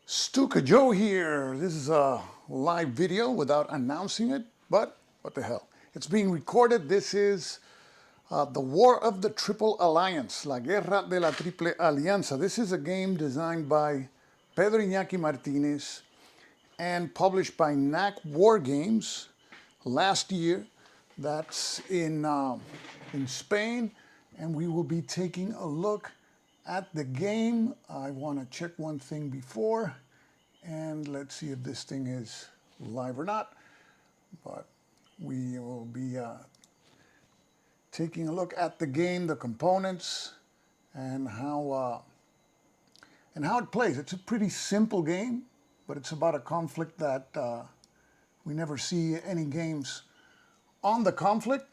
Stuka Joe here. This is a live video without announcing it, but what the hell. It's being recorded. This is the War of the Triple Alliance, La Guerra de la Triple Alianza. This is a game designed by Pedro Iñaki Martínez and published by NAC Wargames last year. That's in Spain, and we will be taking a look at the game. I want to check one thing before, and let's see if this thing is live or not. But we will be taking a look at the game, the components, and how it plays. It's a pretty simple game, but it's about a conflict that we never see any games on the conflict.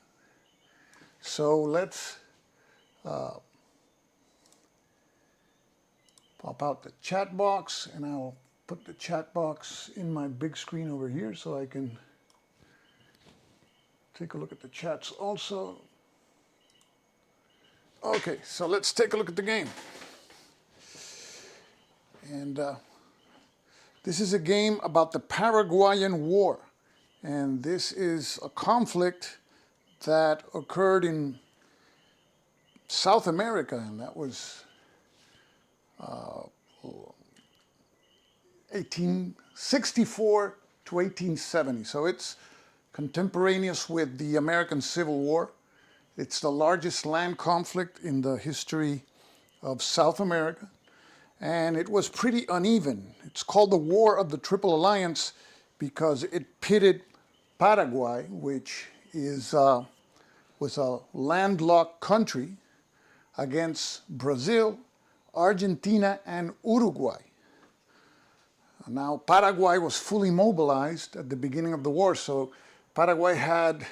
So let's pop out the chat box, and I'll put the chat box in my big screen over here so I can take a look at the chats also. Okay, so let's take a look at the game. And this is a game about the Paraguayan War. And this is a conflict that occurred in South America, and that was 1864 to 1870. So it's contemporaneous with the American Civil War. It's the largest land conflict in the history of South America, and it was pretty uneven. It's called the War of the Triple Alliance because it pitted Paraguay, which is was a landlocked country, against Brazil, Argentina, and Uruguay. Now, Paraguay was fully mobilized at the beginning of the war, so Paraguay had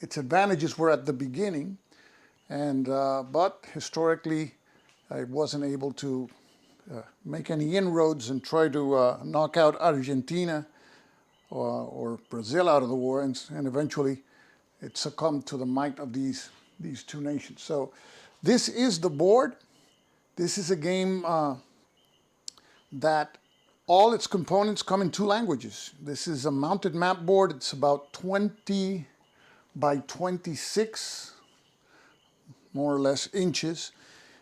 its advantages were at the beginning, and but historically, it wasn't able to make any inroads and try to knock out Argentina or Brazil out of the war, and eventually it succumbed to the might of these two nations. So this is the board. This is a game that all its components come in two languages. This is a mounted map board. It's about 20 by 26, more or less, inches.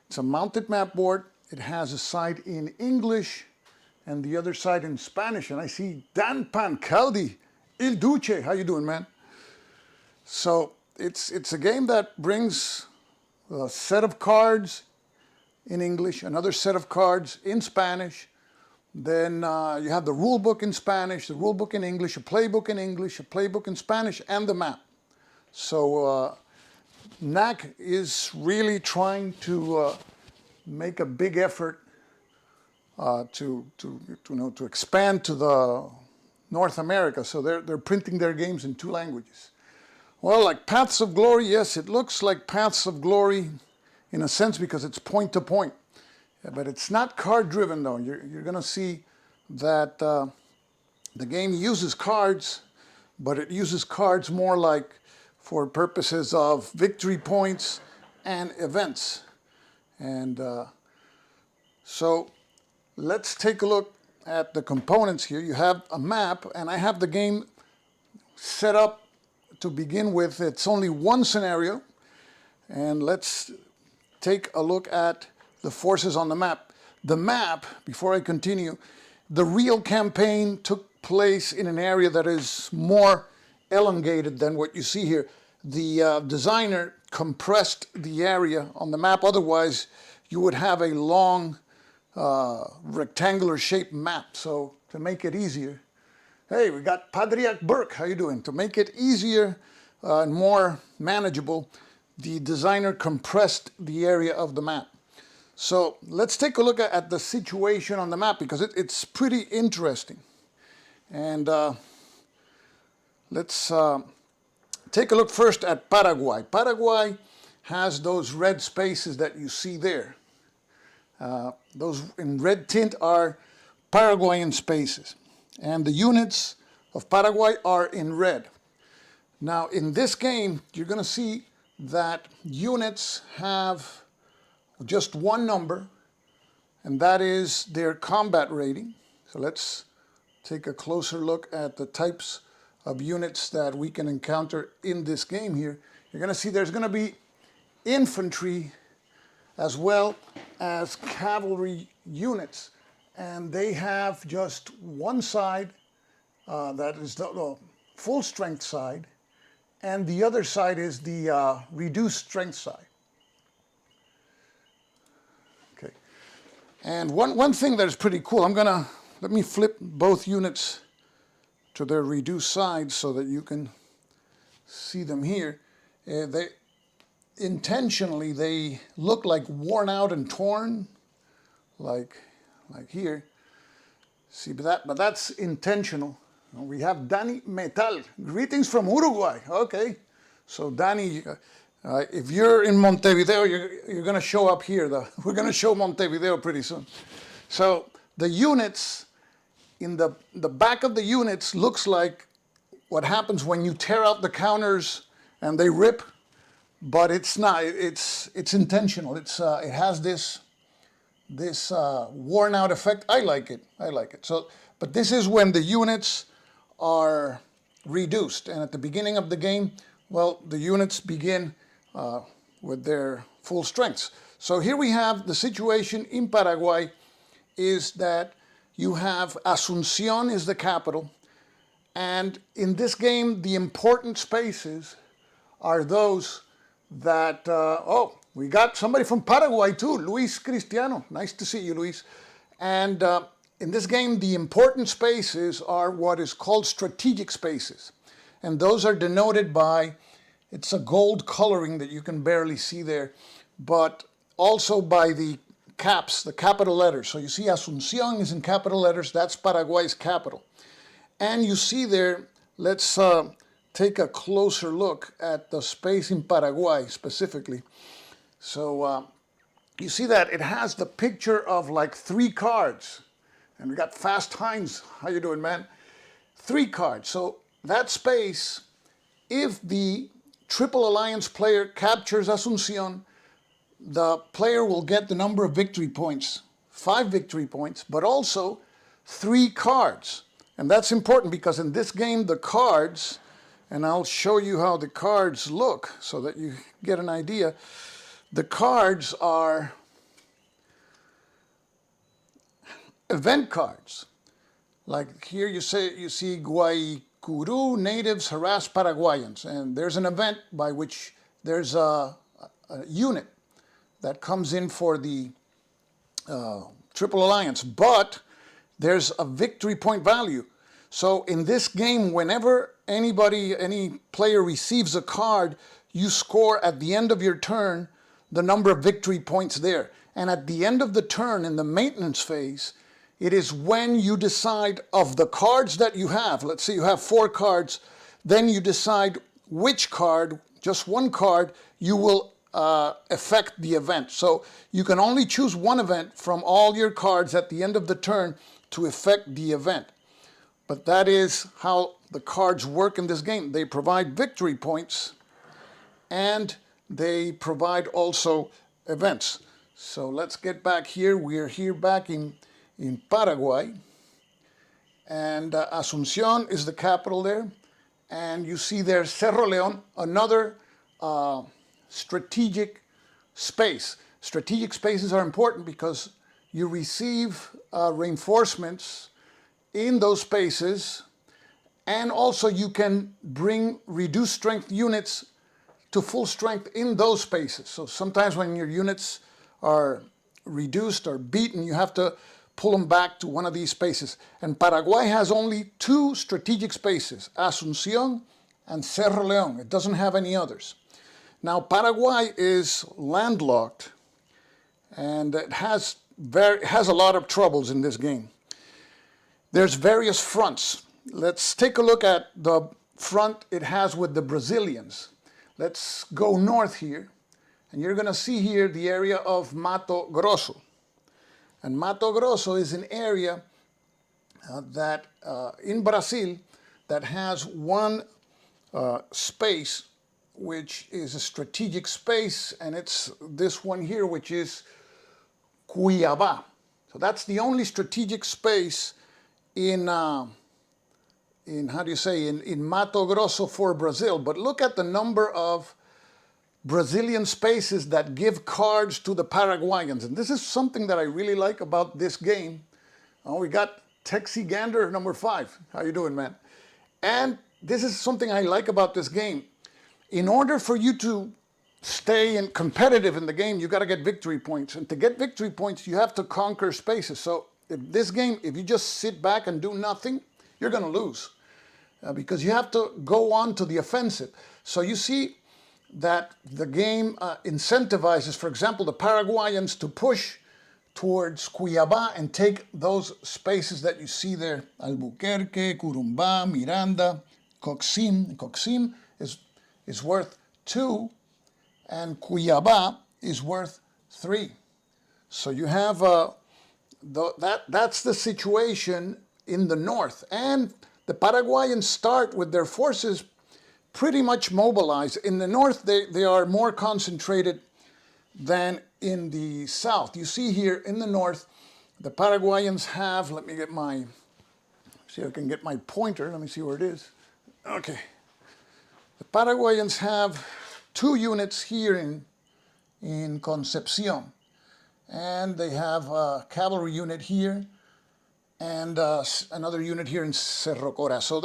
It's a mounted map board. It has a side in English and the other side in Spanish. And I see Dan Pancaldi, Il Duce. How you doing, man? So it's a game that brings a set of cards in English, another set of cards in Spanish. Then you have the rule book in Spanish, the rule book in English, a playbook in English, a playbook in Spanish, and the map. So NAC is really trying to make a big effort to expand to the North America. So they're printing their games in two languages. Well, like Paths of Glory, yes, it looks like Paths of Glory in a sense because it's point to point. Yeah, but it's not card driven though. You're going to see that the game uses cards, but it uses cards more like for purposes of victory points and events. And so let's take a look at the components here. You have a map, and I have the game set up to begin with. It's only one scenario, and let's take a look at the forces on the map. The map, before I continue, the real campaign took place in an area that is more elongated than what you see here. The designer compressed the area on the map, otherwise you would have a long rectangular shaped map. So to make it easier, hey, we got Padriak Burke, how you doing? To make it easier and more manageable, the designer compressed the area of the map. So let's take a look at the situation on the map because it's pretty interesting. And let's take a look first at Paraguay. Paraguay has those red spaces that you see there. Those in red tint are Paraguayan spaces. And the units of Paraguay are in red. Now in this game, you're going to see that units have just one number, and that is their combat rating. So let's take a closer look at the types of units that we can encounter in this game here. You're going to see there's going to be infantry as well as cavalry units, and they have just one side that is the full strength side, and the other side is the reduced strength side. Okay, and one thing that is pretty cool, let me flip both units to their reduced sides so that you can see them here. Intentionally they look like worn out and torn, like here. See, but that's intentional. We have Danny Metal. Greetings from Uruguay. Okay, so Danny, if you're in Montevideo, you're going to show up here. We're going to show Montevideo pretty soon. So the units, in the back of the units looks like what happens when you tear out the counters and they rip. But it's not. It's intentional. It has this worn out effect. I like it. So, but this is when the units are reduced, and at the beginning of the game, well, the units begin with their full strengths. So here we have the situation in Paraguay is that you have Asunción is the capital, and in this game, the important spaces are those that, we got somebody from Paraguay too, Luis Cristiano. Nice to see you, Luis. And in this game, the important spaces are what is called strategic spaces. And those are denoted by, it's a gold coloring that you can barely see there, but also by the caps, the capital letters. So you see Asunción is in capital letters, that's Paraguay's capital. And you see there, let's take a closer look at the space in Paraguay specifically. So you see that it has the picture of like 3 cards. And we got Fast Heinz. How you doing, man? 3 cards. So that space, if the Triple Alliance player captures Asunción, the player will get the number of victory points, 5 victory points, but also 3 cards. And that's important because in this game, the cards, and I'll show you how the cards look so that you get an idea. The cards are event cards. Like here you see Guaycurú natives harass Paraguayans, and there's an event by which there's a unit that comes in for the Triple Alliance, but there's a victory point value. So in this game, whenever any player receives a card, you score at the end of your turn the number of victory points there. And at the end of the turn, in the maintenance phase, it is when you decide of the cards that you have, let's say you have 4 cards, then you decide which card, just one card, you will affect the event. So you can only choose one event from all your cards at the end of the turn to affect the event. But that is how the cards work in this game. They provide victory points and they provide also events. So let's get back here. We're here back in Paraguay. And Asunción is the capital there. And you see there Cerro León, another strategic space. Strategic spaces are important because you receive reinforcements in those spaces, and also you can bring reduced strength units to full strength in those spaces. So sometimes when your units are reduced or beaten, you have to pull them back to one of these spaces. And Paraguay has only 2 strategic spaces, Asunción and Cerro León. It doesn't have any others. Now Paraguay is landlocked, and it has a lot of troubles in this game. There's various fronts. Let's take a look at the front it has with the Brazilians. Let's go north here, and you're going to see here the area of Mato Grosso. And Mato Grosso is an area that in Brazil that has one space which is a strategic space, and it's this one here, which is Cuiabá. So that's the only strategic space in how do you say, in Mato Grosso for Brazil. But look at the number of Brazilian spaces that give cards to the Paraguayans. And this is something that I really like about this game. Oh, we got Texi Gander, number 5. How you doing, man? And this is something I like about this game. In order for you to stay competitive in the game, you got to get victory points. And to get victory points, you have to conquer spaces. So if you just sit back and do nothing, you're going to lose. Because you have to go on to the offensive. So you see that the game incentivizes, for example, the Paraguayans to push towards Cuiabá and take those spaces that you see there. Albuquerque, Corumbá, Miranda, Coxim. Coxim is worth 2, and Cuiabá is worth 3. So you have that's the situation in the north. And the Paraguayans start with their forces pretty much mobilized. In the north, they are more concentrated than in the south. You see here in the north, the Paraguayans have, let me get see if I can get my pointer. Let me see where it is. Okay. The Paraguayans have 2 units here in Concepcion. And they have a cavalry unit here and another unit here in Cerro Cora. So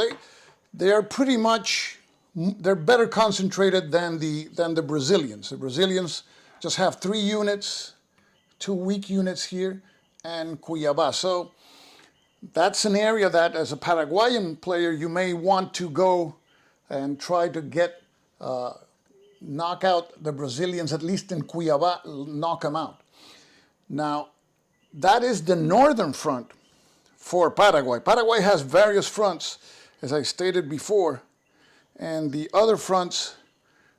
they are pretty much, they're better concentrated than the Brazilians. The Brazilians just have 3 units, 2 weak units here, and Cuiabá. So that's an area that, as a Paraguayan player, you may want to go and try to knock out the Brazilians, at least in Cuiabá, knock them out. Now, that is the northern front for Paraguay. Paraguay has various fronts, as I stated before, and the other fronts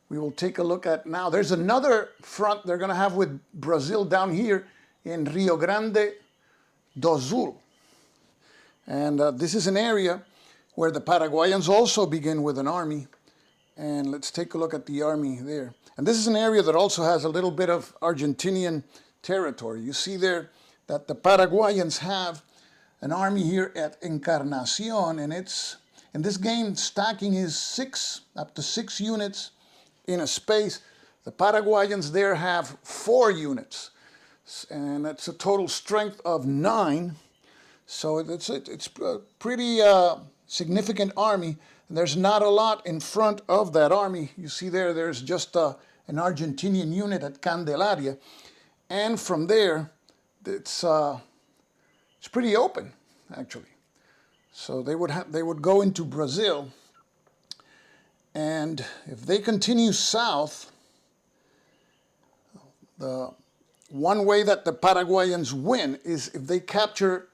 we will take a look at now. There's another front they're going to have with Brazil down here in Rio Grande do Sul. And this is an area where the Paraguayans also begin with an army. And let's take a look at the army there. And this is an area that also has a little bit of Argentinian territory. You see there that the Paraguayans have an army here at Encarnacion, and in this game, stacking is up to 6 units in a space. The Paraguayans there have 4 units, and that's a total strength of 9. So it's a pretty significant army. And there's not a lot in front of that army. You see there's just an Argentinian unit at Candelaria, and from there, it's pretty open, actually. So they would go into Brazil, and if they continue south, the one way that the Paraguayans win is if they capture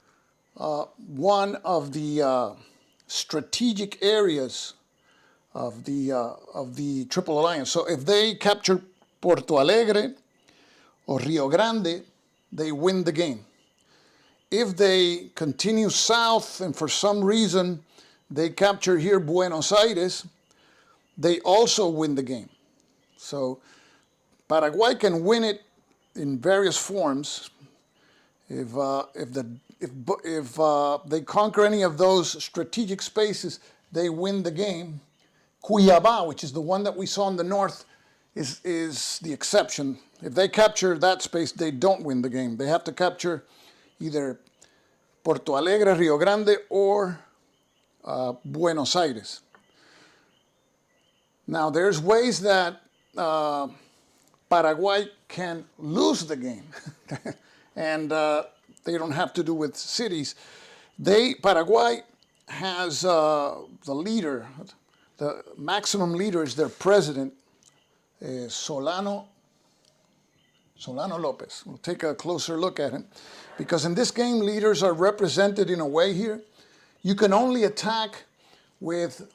one of the strategic areas of the Triple Alliance. So if they capture Porto Alegre or Rio Grande, they win the game. If they continue south and for some reason they capture here Buenos Aires, they also win the game. So Paraguay can win it in various forms. If they conquer any of those strategic spaces, they win the game. Cuiabá, which is the one that we saw in the north, is the exception. If they capture that space, they don't win the game. They have to capture either Porto Alegre, Rio Grande, or Buenos Aires. Now, there's ways that Paraguay can lose the game, and they don't have to do with cities. Paraguay has the leader, the maximum leader is their president, Solano Lopez. We'll take a closer look at him, because in this game, leaders are represented in a way here. You can only attack with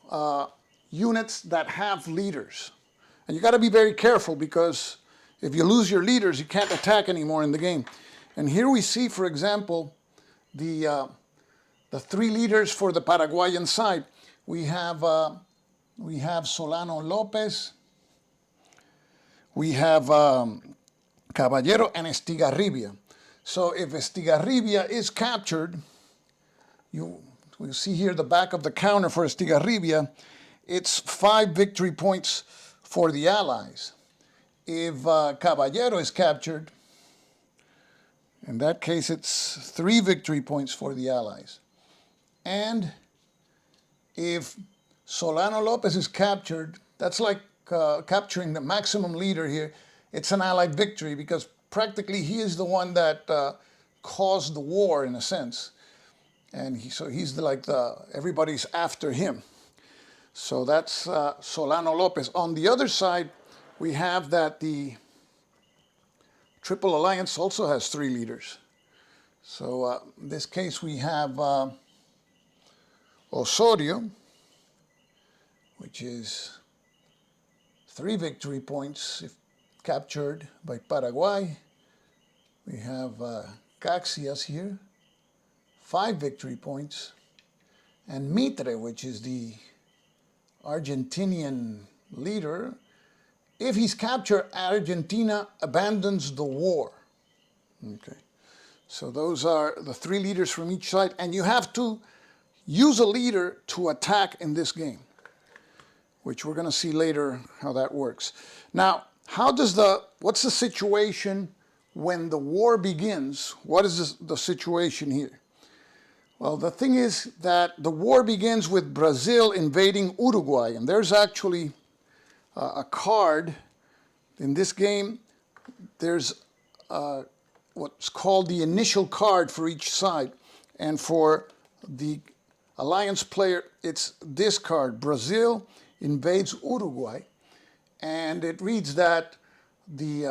units that have leaders. And you got to be very careful, because if you lose your leaders, you can't attack anymore in the game. And here we see, for example, the 3 leaders for the Paraguayan side. We have Solano Lopez, we have Caballero, and Estigarribia. So if Estigarribia is captured, we see here the back of the counter for Estigarribia, it's 5 victory points for the Allies. If Caballero is captured, in that case it's 3 victory points for the Allies. And if Solano Lopez is captured, that's like capturing the maximum leader here. It's an Allied victory because practically he is the one that caused the war in a sense. And he's everybody's after him. So that's Solano Lopez. On the other side, we have that the Triple Alliance also has 3 leaders. So in this case, we have Osorio, which is 3 victory points if captured by Paraguay. We have Caxias here, 5 victory points. And Mitre, which is the Argentinian leader, if he's captured, Argentina abandons the war. Okay, so those are the 3 leaders from each side, and you have to use a leader to attack in this game, which we're going to see later how that works. Now, what's the situation when the war begins? What is the situation here? Well, the thing is that the war begins with Brazil invading Uruguay, and there's actually a card in this game. There's what's called the initial card for each side, and for the Alliance player, it's this card, Brazil invades Uruguay, and it reads that the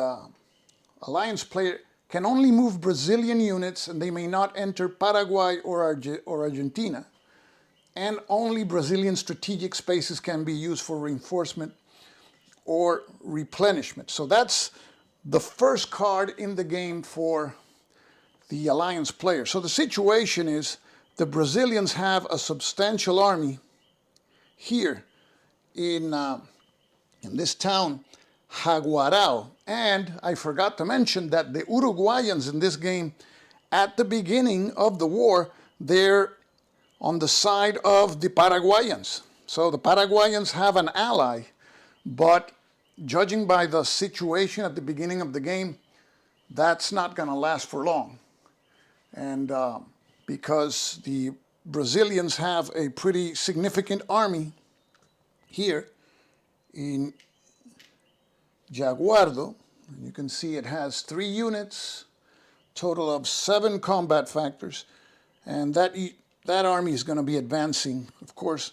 Alliance player can only move Brazilian units, and they may not enter Paraguay or Argentina, and only Brazilian strategic spaces can be used for reinforcement or replenishment. So that's the first card in the game for the Alliance player. So the situation is the Brazilians have a substantial army here in this town, Jaguarão. And I forgot to mention that the Uruguayans in this game, at the beginning of the war, they're on the side of the Paraguayans. So the Paraguayans have an ally, but judging by the situation at the beginning of the game, that's not going to last for long. And because the Brazilians have a pretty significant army here in Jaguardo. You can see it has 3 units, total of 7 combat factors, and that army is going to be advancing, of course,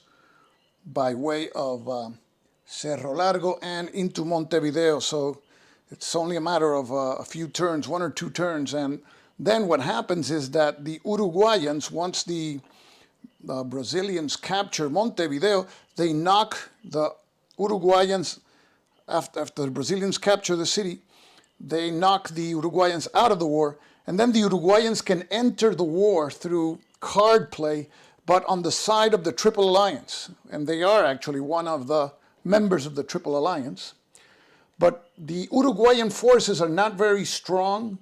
by way of Cerro Largo and into Montevideo. So it's only a matter of a few turns, 1 or 2 turns, and then what happens is that the Uruguayans, once the Brazilians capture Montevideo, they knock the Uruguayans, after the Brazilians capture the city, they knock the Uruguayans out of the war, and then the Uruguayans can enter the war through card play, but on the side of the Triple Alliance, and they are actually one of the members of the Triple Alliance. But the Uruguayan forces are not very strong.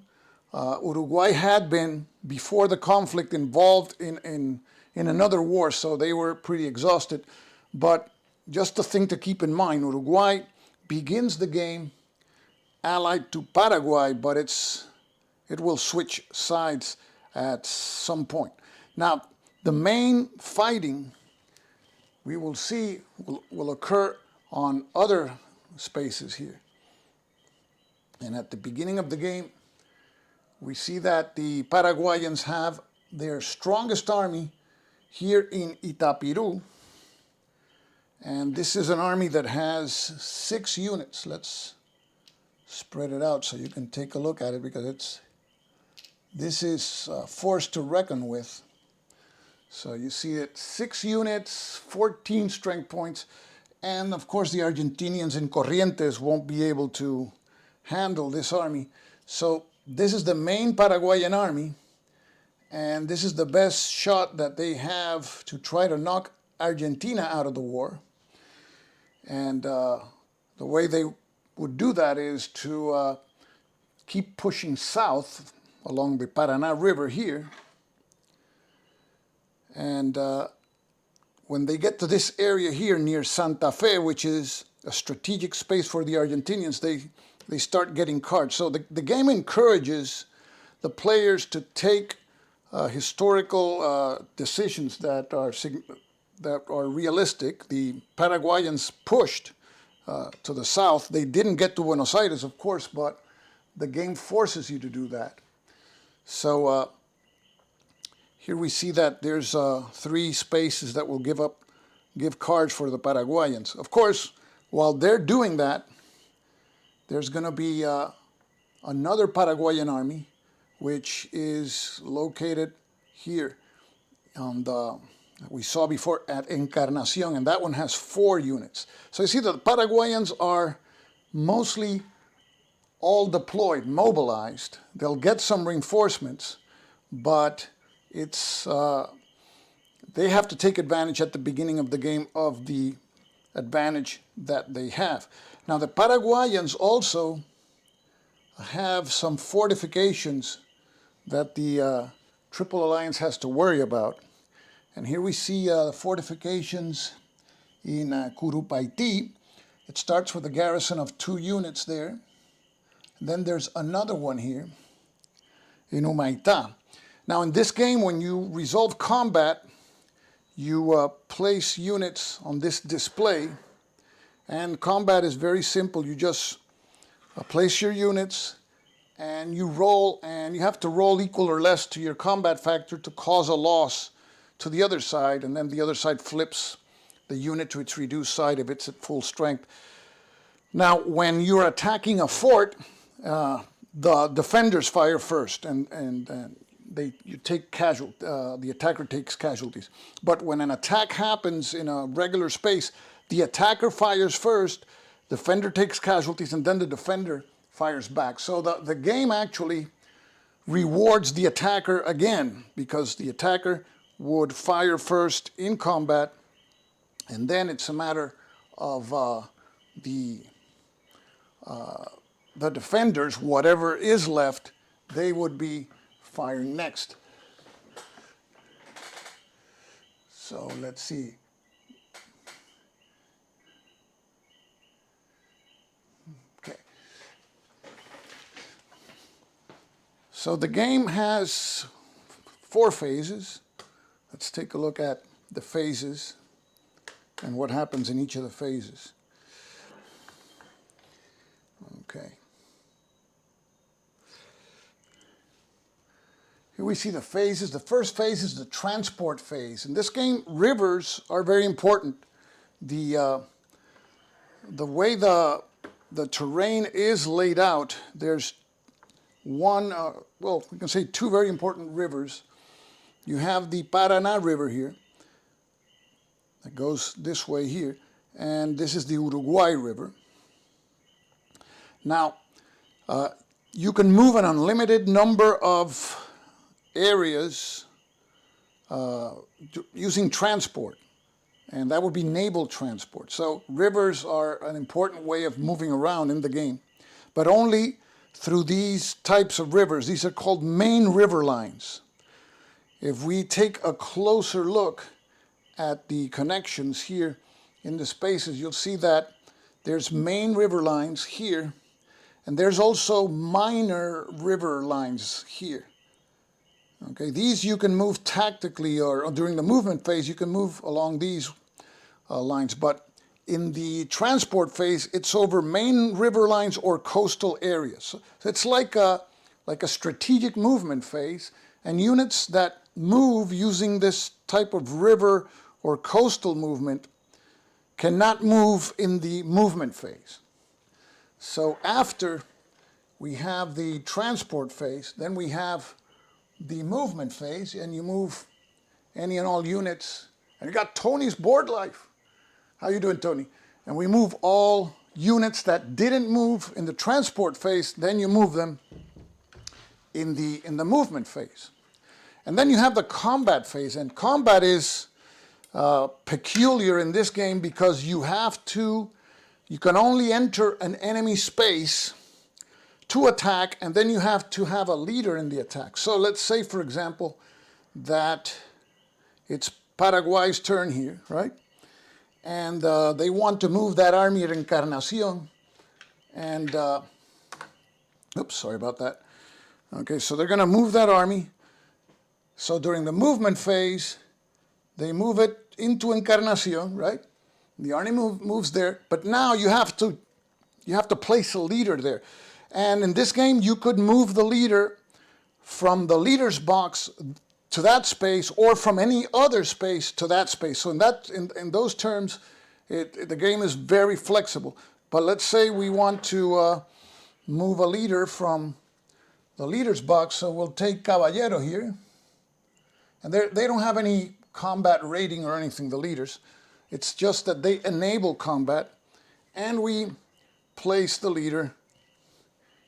Uruguay had been, before the conflict, involved in another war, so they were pretty exhausted. But just a thing to keep in mind, Uruguay begins the game allied to Paraguay, but it will switch sides at some point. Now, the main fighting we will see will occur on other spaces here. And at the beginning of the game, we see that the Paraguayans have their strongest army here in Itapiru. And this is an army that has 6 units. Let's spread it out so you can take a look at it, because this is a force to reckon with. So you see it, 6 units, 14 strength points, and of course the Argentinians in Corrientes won't be able to handle this army. So this is the main Paraguayan army, and this is the best shot that they have to try to knock Argentina out of the war. And the way they would do that is to keep pushing south along the Paraná River here. And when they get to this area here near Santa Fe, which is a strategic space for the Argentinians, they start getting cards. So the game encourages the players to take historical decisions that are realistic. The Paraguayans pushed to the south. They didn't get to Buenos Aires, of course, but the game forces you to do that. So here we see that there's 3 spaces that will give cards for the Paraguayans. Of course, while they're doing that, there's going to be another Paraguayan army, which is located here on the, we saw before at Encarnacion, and that one has 4 units. So you see that the Paraguayans are mostly all deployed, mobilized. They'll get some reinforcements, but it's they have to take advantage at the beginning of the game of the advantage that they have. Now the Paraguayans also have some fortifications that the Triple Alliance has to worry about. And here we see the fortifications in Curupaití. It starts with a garrison of 2 units there. And then there's another one here in Humaitá. Now in this game, when you resolve combat, you place units on this display. And combat is very simple. You just place your units and you roll, and you have to roll equal or less to your combat factor to cause a loss to the other side, and then the other side flips the unit to its reduced side if it's at full strength. Now, when you're attacking a fort, the defenders fire first, and you take the attacker takes casualties. But when an attack happens in a regular space, the attacker fires first, defender takes casualties, and then the defender fires back. So the game actually rewards the attacker again, because the attacker would fire first in combat, and then it's a matter of the defenders, whatever is left, they would be firing next. So let's see. Okay. So the game has 4 phases. Let's take a look at the phases and what happens in each of the phases. Okay. Here we see the phases. The first phase is the transport phase. In this game, rivers are very important. The way the terrain is laid out, there's well, we can say 2 very important rivers. You have the Paraná River here, that goes this way here, and this is the Uruguay River. Now, you can move an unlimited number of areas using transport, and that would be naval transport. So rivers are an important way of moving around in the game, but only through these types of rivers. These are called main river lines. If we take a closer look at the connections here in the spaces, you'll see that there's main river lines here, and there's also minor river lines here. Okay, these you can move tactically, or during the movement phase you can move along these lines, but in the transport phase it's over main river lines or coastal areas. So it's like a strategic movement phase, and units that move using this type of river or coastal movement cannot move in the movement phase. So after we have the transport phase, then we have the movement phase, and you move any and all units. And you got Tony's board life. How you doing, Tony? And we move all units that didn't move in the transport phase, then you move them in the movement phase. And then you have the combat phase, and combat is peculiar in this game because you can only enter an enemy space to attack, and then you have to have a leader in the attack. So let's say, for example, that it's Paraguay's turn here, right? And they want to move that army at Encarnacion. And, oops, sorry about that. Okay, so they're going to move that army. So during the movement phase, they move it into Encarnacion, right? The army moves there, but now you have to place a leader there. And in this game, you could move the leader from the leader's box to that space, or from any other space to that space. So in those terms, the game is very flexible. But let's say we want to move a leader from the leader's box, so we'll take Caballero here. And they don't have any combat rating or anything, the leaders. It's just that they enable combat, and we place the leader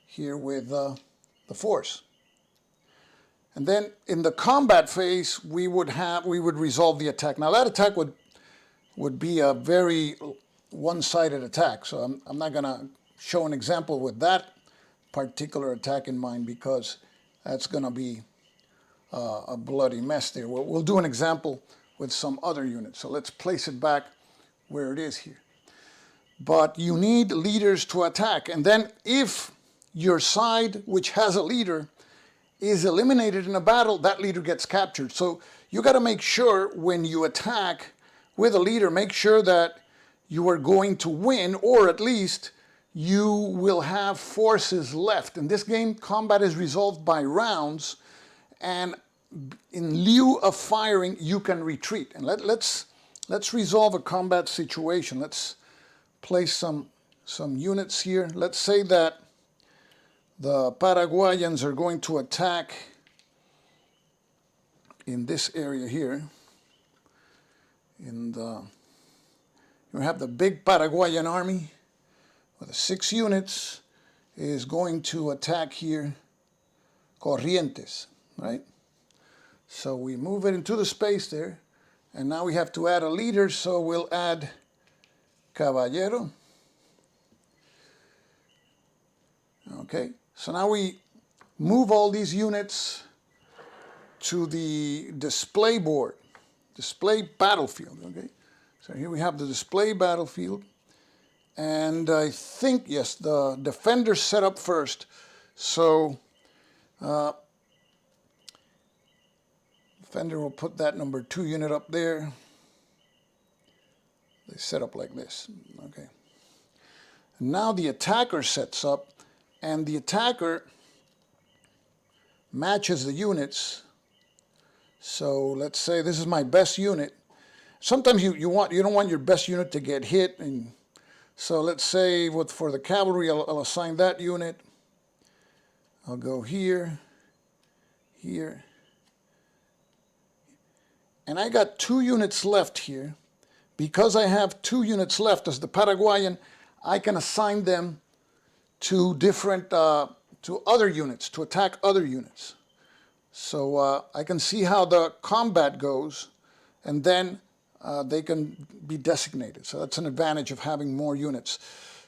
here with the force. And then in the combat phase, we would resolve the attack. Now that attack would be a very one-sided attack. So I'm not going to show an example with that particular attack in mind, because that's going to be a bloody mess there. We'll do an example with some other unit. So let's place it back where it is here. But you need leaders to attack. And then if your side, which has a leader, is eliminated in a battle, that leader gets captured. So you got to make sure when you attack with a leader, make sure that you are going to win, or at least you will have forces left. In this game, combat is resolved by rounds, and in lieu of firing, you can retreat. And let's resolve a combat situation. Let's place some units here. Let's say that the Paraguayans are going to attack in this area here. You have the big Paraguayan army with 6 units is going to attack here Corrientes, right? So we move it into the space there, and now we have to add a leader, so we'll add Caballero. Okay, so now we move all these units to the display board, display battlefield, okay? So here we have the display battlefield, and I think, yes, the defenders set up first. So defender will put that number 2 unit up there. They set up like this, okay? And now the attacker sets up, and the attacker matches the units. So let's say this is my best unit. Sometimes you don't want your best unit to get hit, and so let's say for the cavalry, I'll assign that unit. I'll go here, here, and I got 2 units left here. Because I have 2 units left as the Paraguayan, I can assign them to different, to other units, to attack other units. So I can see how the combat goes, and then they can be designated. So that's an advantage of having more units.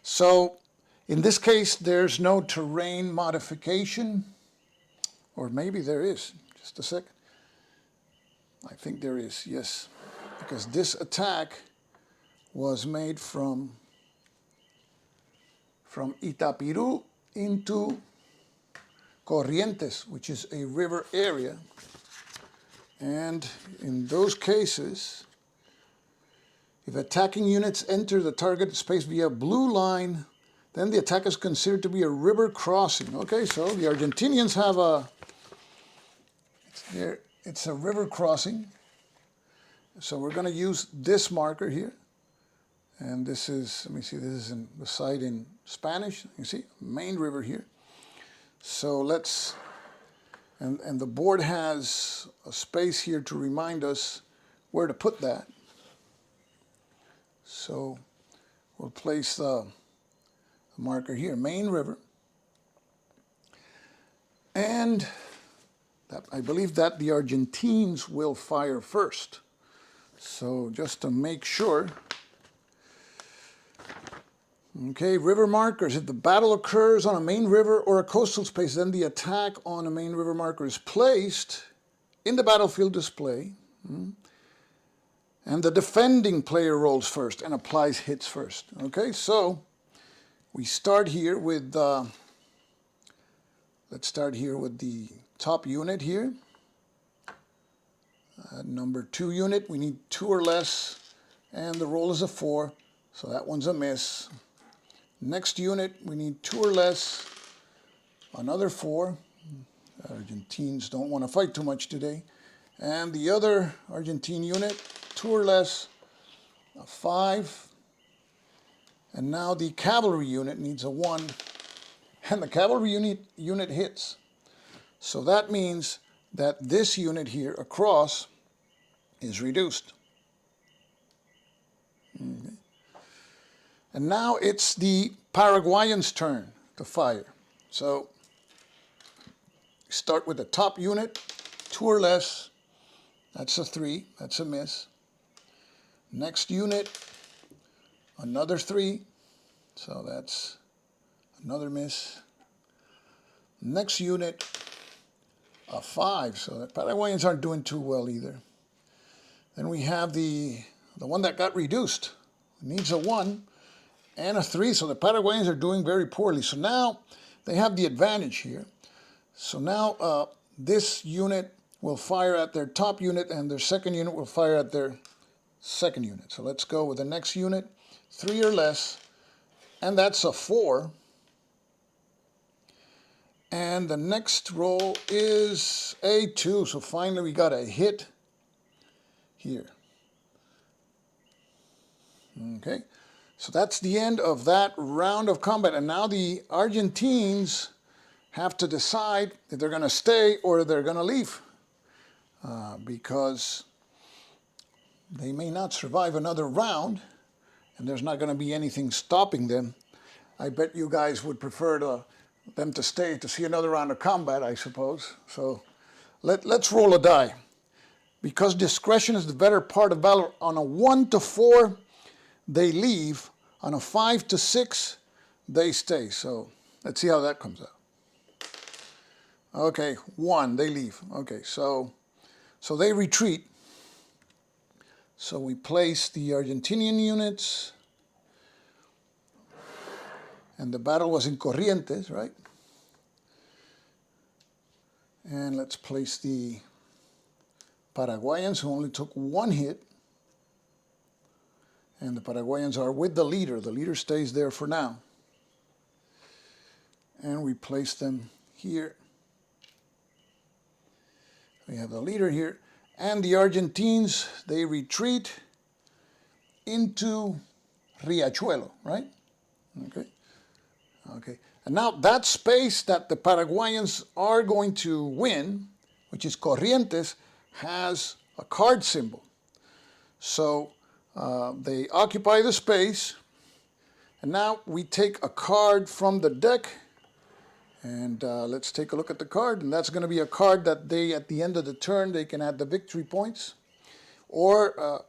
So in this case, there's no terrain modification, or maybe there is. Just a second. I think there is, yes, because this attack was made from Itapiru into Corrientes, which is a river area. And in those cases, if attacking units enter the target space via blue line, then the attack is considered to be a river crossing. Okay, so the Argentinians have it's a river crossing. So we're going to use this marker here. And this is, let me see, this is in the side in Spanish. You see, main river here. So let's, and the board has a space here to remind us where to put that. So we'll place the marker here, main river. And I believe that the Argentines will fire first. So just to make sure. Okay, river markers. If the battle occurs on a main river or a coastal space, then the attack on a main river marker is placed in the battlefield display. And the defending player rolls first and applies hits first. Okay, so we start here with, let's start here with the top unit here. Number 2 unit, we need 2 or less, and the roll is a 4, so that one's a miss. Next unit, we need 2 or less, another 4. Argentines don't want to fight too much today. And the other Argentine unit, 2 or less, a 5. And now the cavalry unit needs a 1, and the cavalry unit hits. So that means that this unit here across is reduced. Okay. And now it's the Paraguayan's turn to fire. So start with the top unit, 2 or less, that's a 3, that's a miss. Next unit, another 3, so that's another miss. Next unit, a 5, so the Paraguayans aren't doing too well either. Then we have the one that got reduced, needs a 1 and a 3, so the Paraguayans are doing very poorly. So now they have the advantage here. So now this unit will fire at their top unit, and their second unit will fire at their second unit. So let's go with the next unit, 3 or less, and that's a 4. And the next roll is a 2, so finally we got a hit here. Okay, so that's the end of that round of combat, and now the Argentines have to decide if they're going to stay or they're going to leave, because they may not survive another round, and there's not going to be anything stopping them. I bet you guys would prefer them to stay to see another round of combat, I suppose. So let's roll a die. Because discretion is the better part of valor, on a 1 to 4, they leave. On a 5 to 6, they stay. So let's see how that comes out. Okay, 1, they leave. Okay, so they retreat. So we place the Argentinian units, and the battle was in Corrientes, right? And let's place the Paraguayans, who only took 1 hit. And the Paraguayans are with the leader. The leader stays there for now. And we place them here. We have the leader here. And the Argentines, they retreat into Riachuelo, right? Okay. Okay. And now that space that the Paraguayans are going to win, which is Corrientes, has a card symbol. So they occupy the space, and now we take a card from the deck, and let's take a look at the card, and that's going to be a card that they, at the end of the turn, they can add the victory points or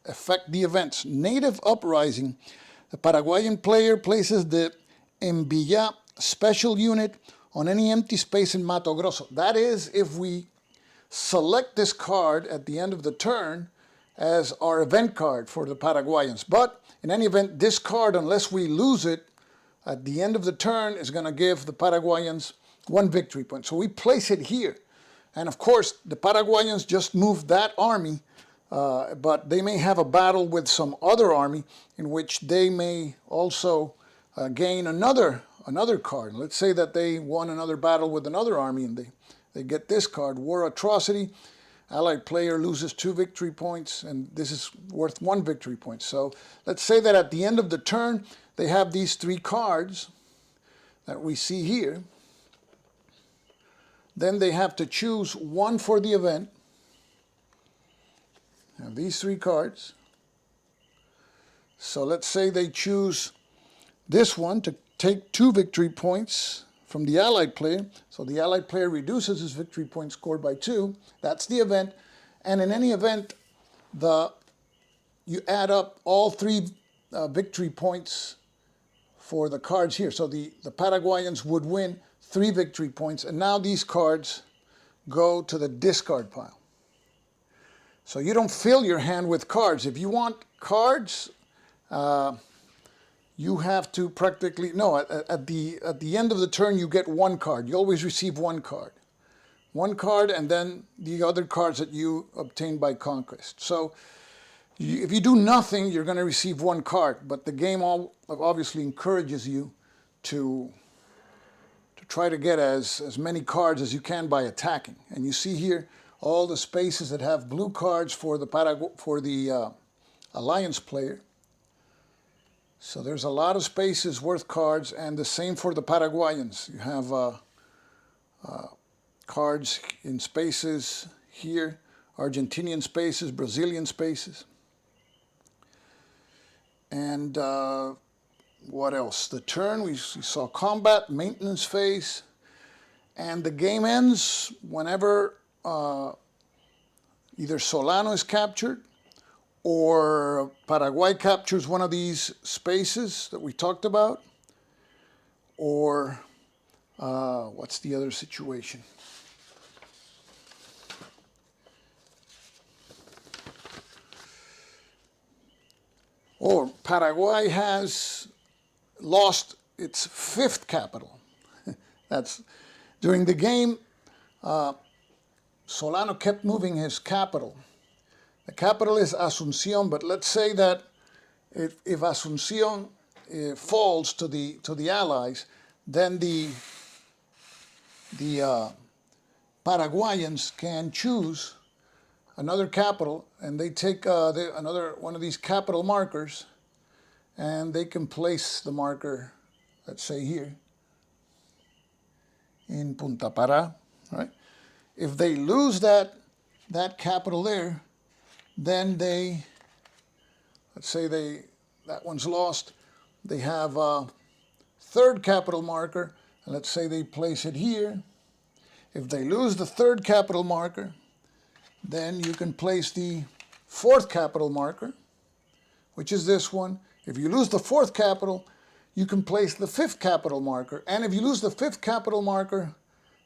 affect the events. Native Uprising. The Paraguayan player places the Envilla special unit on any empty space in Mato Grosso. That is, if we select this card at the end of the turn as our event card for the Paraguayans. But in any event, this card, unless we lose it at the end of the turn, is going to give the Paraguayans 1 victory point. So we place it here. And of course, the Paraguayans just moved that army, but they may have a battle with some other army in which they may also gain another card. Let's say that they won another battle with another army, and they get this card, War Atrocity. Allied player loses 2 victory points, and this is worth 1 victory point. So let's say that at the end of the turn, they have these 3 cards that we see here. Then they have to choose one for the event. Have these 3 cards. So let's say they choose this one to take 2 victory points from the Allied player. So the Allied player reduces his victory point scored by 2. That's the event. And in any event, you add up all 3 victory points for the cards here. So the Paraguayans would win 3 victory points. And now these cards go to the discard pile. So you don't fill your hand with cards. If you want cards, you have to practically, no, at the end of the turn you get one card. You always receive one card. One card and then the other cards that you obtain by conquest. So if you do nothing, you're going to receive one card. But the game obviously encourages you to try to get as many cards as you can by attacking. And you see here all the spaces that have blue cards for the Alliance player. So there's a lot of spaces worth cards, and the same for the Paraguayans. You have cards in spaces here, Argentinian spaces, Brazilian spaces. And what else? The turn, we saw combat, maintenance phase, and the game ends whenever either Solano is captured or Paraguay captures one of these spaces that we talked about, or what's the other situation? Or Paraguay has lost its 5th capital. That's during the game. Solano kept moving his capital. The capital is Asunción, but let's say that if Asunción falls to the Allies, then the Paraguayans can choose another capital, and they take another one of these capital markers, and they can place the marker, let's say here, in Punta Pará, right? If they lose that capital there, then they, let's say that one's lost, they have a 3rd capital marker, and let's say they place it here. If they lose the 3rd capital marker, then you can place the 4th capital marker, which is this one. If you lose the 4th capital, you can place the 5th capital marker. And if you lose the 5th capital marker,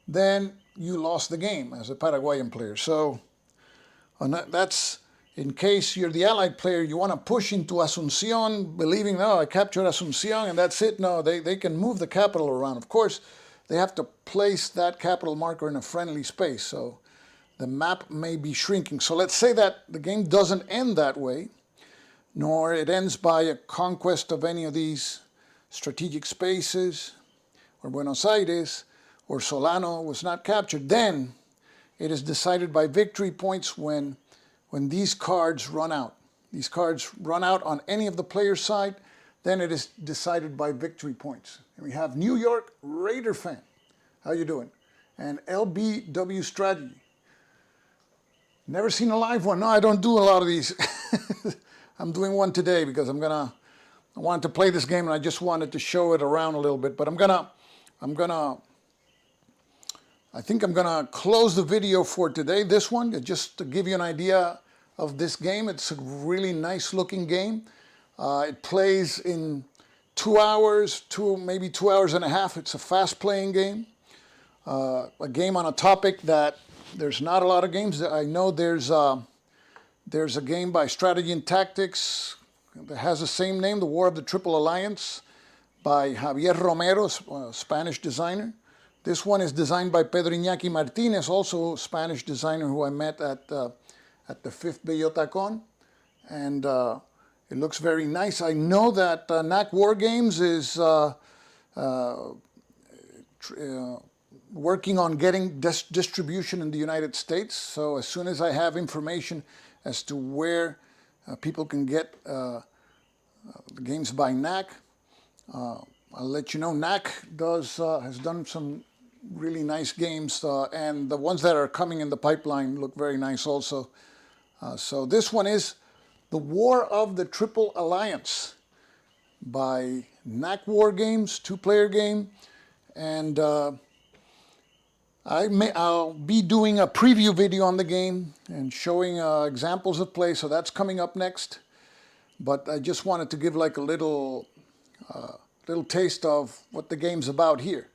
then you lost the game as a Paraguayan player. So that's in case you're the Allied player, you want to push into Asunción, believing, oh, I captured Asunción and that's it. No, they can move the capital around. Of course, they have to place that capital marker in a friendly space. So the map may be shrinking. So let's say that the game doesn't end that way, nor it ends by a conquest of any of these strategic spaces, or Buenos Aires, or Solano was not captured. Then it is decided by victory points when these cards run out. These cards run out on any of the player's side, then it is decided by victory points. And we have New York Raider fan. How you doing? And LBW Strategy. Never seen a live one. No, I don't do a lot of these. I'm doing one today because I wanted to play this game and I just wanted to show it around a little bit. But I think I'm gonna close the video for today. This one, just to give you an idea of this game. It's a really nice looking game. It plays in 2 hours, maybe 2 hours and a half. It's a fast playing game. A game on a topic that there's not a lot of games. I know there's a game by Strategy and Tactics that has the same name, The War of the Triple Alliance, by Javier Romero, a Spanish designer. This one is designed by Pedro Iñaki Martínez, also a Spanish designer who I met at the 5th Bellotacon. And it looks very nice. I know that NAC Wargames is working on getting distribution in the United States. So as soon as I have information as to where people can get the games by NAC, I'll let you know. NAC has done some really nice games, and the ones that are coming in the pipeline look very nice also. So this one is The War of the Triple Alliance by NAC Wargames, 2-player game. And I'll be doing a preview video on the game and showing examples of play, so that's coming up next. But I just wanted to give like a little taste of what the game's about here,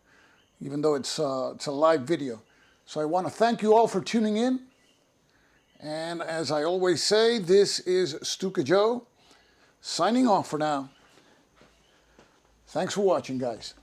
even though it's a live video. So I want to thank you all for tuning in, And as I always say, this is Stuka Joe, signing off for now. Thanks for watching, guys.